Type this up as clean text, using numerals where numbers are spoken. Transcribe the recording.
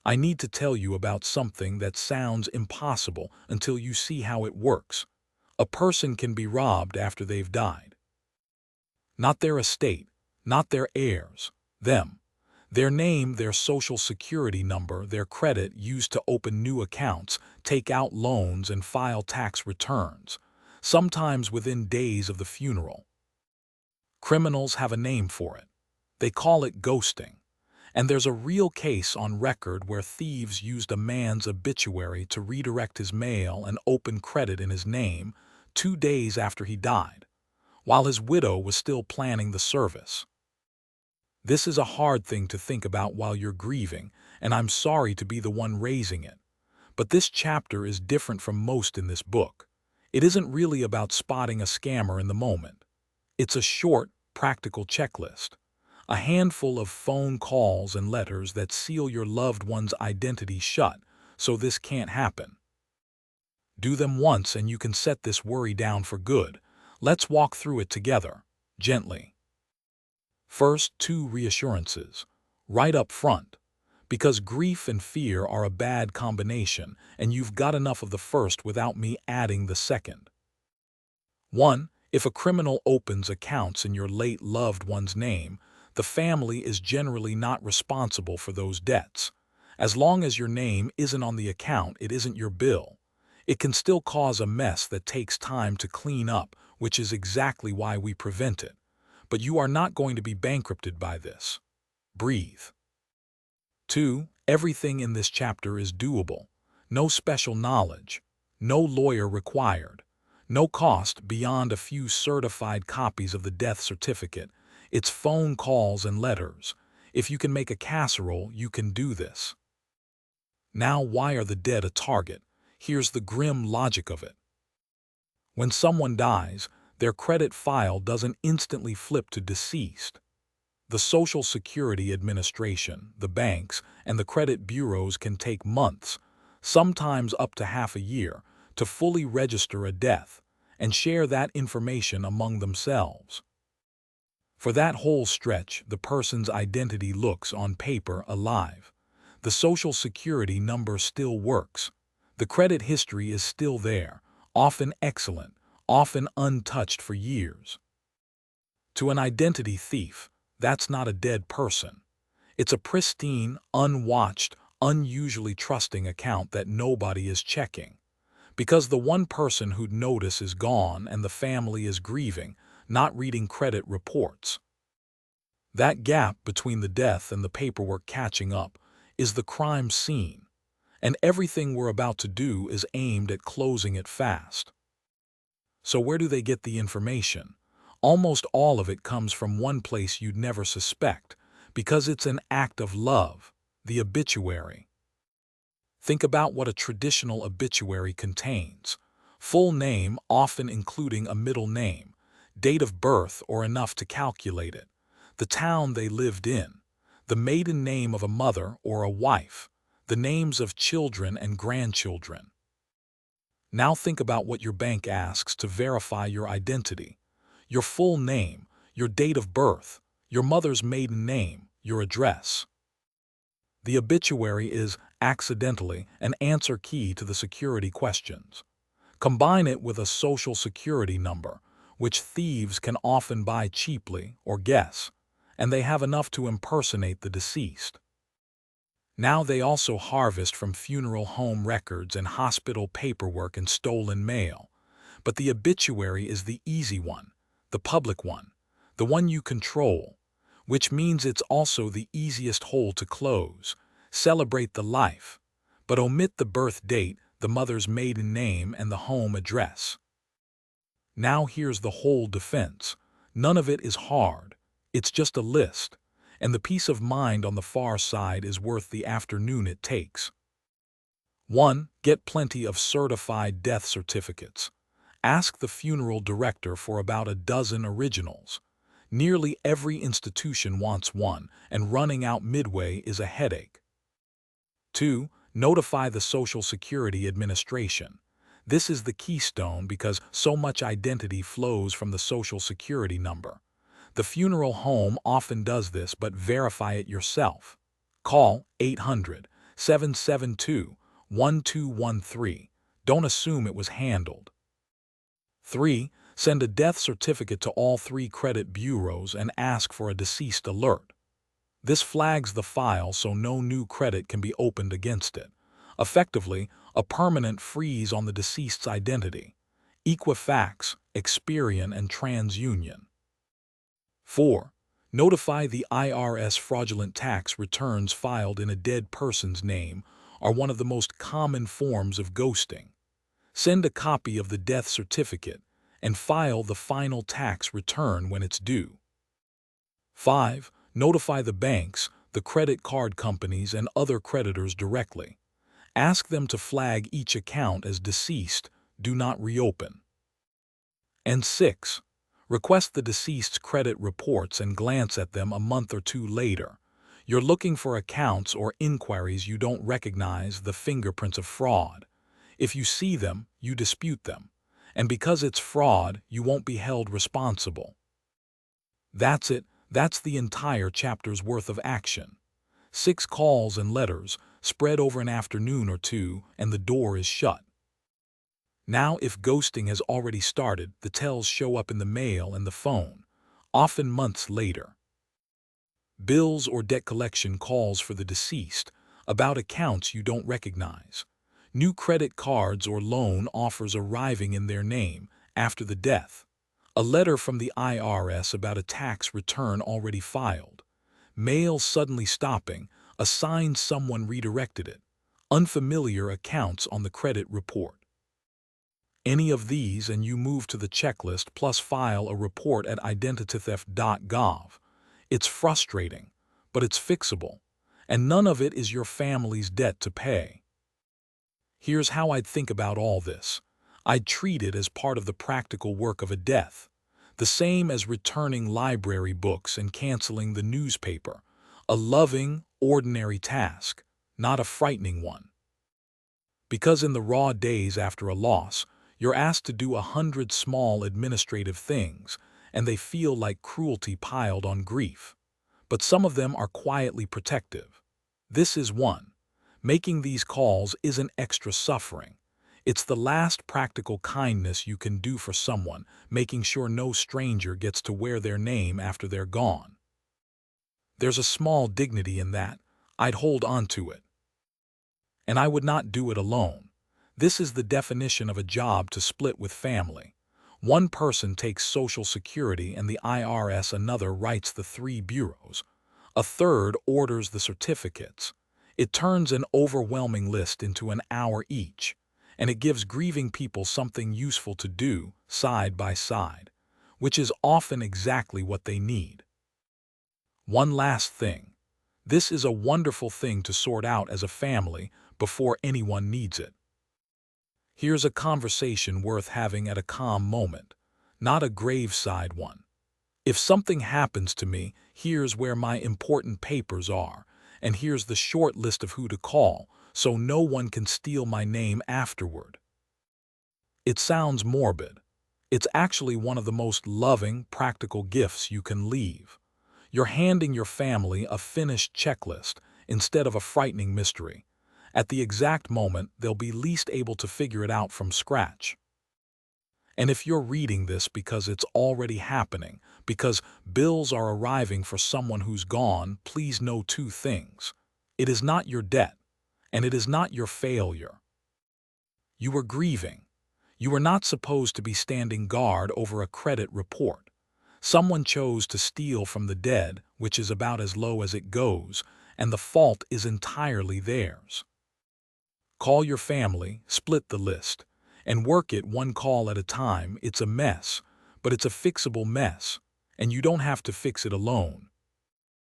I need to tell you about something that sounds impossible until you see how it works. A person can be robbed after they've died. Not their estate, not their heirs, them. Their name, their social security number, their credit used to open new accounts, take out loans, and file tax returns, sometimes within days of the funeral. Criminals have a name for it. They call it ghosting. And there's a real case on record where thieves used a man's obituary to redirect his mail and open credit in his name 2 days after he died, while his widow was still planning the service. This is a hard thing to think about while you're grieving, and I'm sorry to be the one raising it. But this chapter is different from most in this book. It isn't really about spotting a scammer in the moment. It's a short, practical checklist. A handful of phone calls and letters that seal your loved one's identity shut, so this can't happen. Do them once and you can set this worry down for good. Let's walk through it together, gently. First, 2 reassurances, right up front, because grief and fear are a bad combination, and you've got enough of the first without me adding the second. 1. If a criminal opens accounts in your late loved one's name, the family is generally not responsible for those debts. As long as your name isn't on the account, it isn't your bill. It can still cause a mess that takes time to clean up, which is exactly why we prevent it. But you are not going to be bankrupted by this. Breathe. 2. Everything in this chapter is doable. No special knowledge. No lawyer required. No cost beyond a few certified copies of the death certificate. It's phone calls and letters. If you can make a casserole, you can do this. Now, why are the dead a target? Here's the grim logic of it. When someone dies, their credit file doesn't instantly flip to deceased. The Social Security Administration, the banks, and the credit bureaus can take months, sometimes up to half a year, to fully register a death and share that information among themselves. For that whole stretch, the person's identity looks, on paper, alive. The Social Security number still works. The credit history is still there, often excellent, often untouched for years. To an identity thief, that's not a dead person. It's a pristine, unwatched, unusually trusting account that nobody is checking. Because the one person who'd notice is gone and the family is grieving, not reading credit reports. That gap between the death and the paperwork catching up is the crime scene, and everything we're about to do is aimed at closing it fast. So where do they get the information? Almost all of it comes from one place you'd never suspect, because it's an act of love, the obituary. Think about what a traditional obituary contains. Full name, often including a middle name, date of birth or enough to calculate it, the town they lived in, the maiden name of a mother or a wife, the names of children and grandchildren. Now think about what your bank asks to verify your identity. Your full name, your date of birth, your mother's maiden name, your address. The obituary is, accidentally, an answer key to the security questions. Combine it with a social security number, which thieves can often buy cheaply or guess, and they have enough to impersonate the deceased. Now they also harvest from funeral home records and hospital paperwork and stolen mail. But the obituary is the easy one, the public one, the one you control, which means it's also the easiest hole to close. Celebrate the life, but omit the birth date, the mother's maiden name, and the home address. Now here's the whole defense. None of it is hard. It's just a list, and the peace of mind on the far side is worth the afternoon it takes. 1. Get plenty of certified death certificates. Ask the funeral director for about a dozen originals. Nearly every institution wants one, and running out midway is a headache. 2. Notify the Social Security Administration. This is the keystone because so much identity flows from the Social Security number. The funeral home often does this, but verify it yourself. Call 800 SS74-1213. Don't assume it was handled. 3. Send a death certificate to all 3 credit bureaus and ask for a deceased alert. This flags the file so no new credit can be opened against it. Effectively, a permanent freeze on the deceased's identity. Equifax, Experian, and TransUnion. 4. Notify the IRS. Fraudulent tax returns filed in a dead person's name are one of the most common forms of ghosting. Send a copy of the death certificate and file the final tax return when it's due. 5. Notify the banks, the credit card companies, and other creditors directly. Ask them to flag each account as deceased, do not reopen. And 6. Request the deceased's credit reports and glance at them a month or 2 later. You're looking for accounts or inquiries you don't recognize the fingerprints of fraud. If you see them, you dispute them. And because it's fraud, you won't be held responsible. That's it. That's the entire chapter's worth of action. 6 calls and letters, spread over an afternoon or 2, and the door is shut. Now, if ghosting has already started, the tells show up in the mail and the phone, often months later. Bills or debt collection calls for the deceased, about accounts you don't recognize. New credit cards or loan offers arriving in their name after the death. A letter from the IRS about a tax return already filed. Mail suddenly stopping, a sign someone redirected it. Unfamiliar accounts on the credit report. Any of these and you move to the checklist plus file a report at identitytheft.gov. It's frustrating, but it's fixable, and none of it is your family's debt to pay. Here's how I'd think about all this. I'd treat it as part of the practical work of a death, the same as returning library books and canceling the newspaper, a loving, ordinary task, not a frightening one. Because in the raw days after a loss, you're asked to do 100 small administrative things, and they feel like cruelty piled on grief. But some of them are quietly protective. This is one. Making these calls isn't extra suffering. It's the last practical kindness you can do for someone, making sure no stranger gets to wear their name after they're gone. There's a small dignity in that. I'd hold on to it. And I would not do it alone. This is the definition of a job to split with family. One person takes Social Security and the IRS, another writes the 3 bureaus. A third orders the certificates. It turns an overwhelming list into an hour each, and it gives grieving people something useful to do side by side, which is often exactly what they need. One last thing. This is a wonderful thing to sort out as a family before anyone needs it. Here's a conversation worth having at a calm moment, not a graveside one. If something happens to me, here's where my important papers are, and here's the short list of who to call, so no one can steal my name afterward. It sounds morbid. It's actually one of the most loving, practical gifts you can leave. You're handing your family a finished checklist instead of a frightening mystery. At the exact moment they'll be least able to figure it out from scratch. And if you're reading this because it's already happening, because bills are arriving for someone who's gone, please know 2 things. It is not your debt, and it is not your failure. You were grieving. You were not supposed to be standing guard over a credit report. Someone chose to steal from the dead, which is about as low as it goes, and the fault is entirely theirs. Call your family, split the list, and work it 1 call at a time. It's a mess, but it's a fixable mess, and you don't have to fix it alone.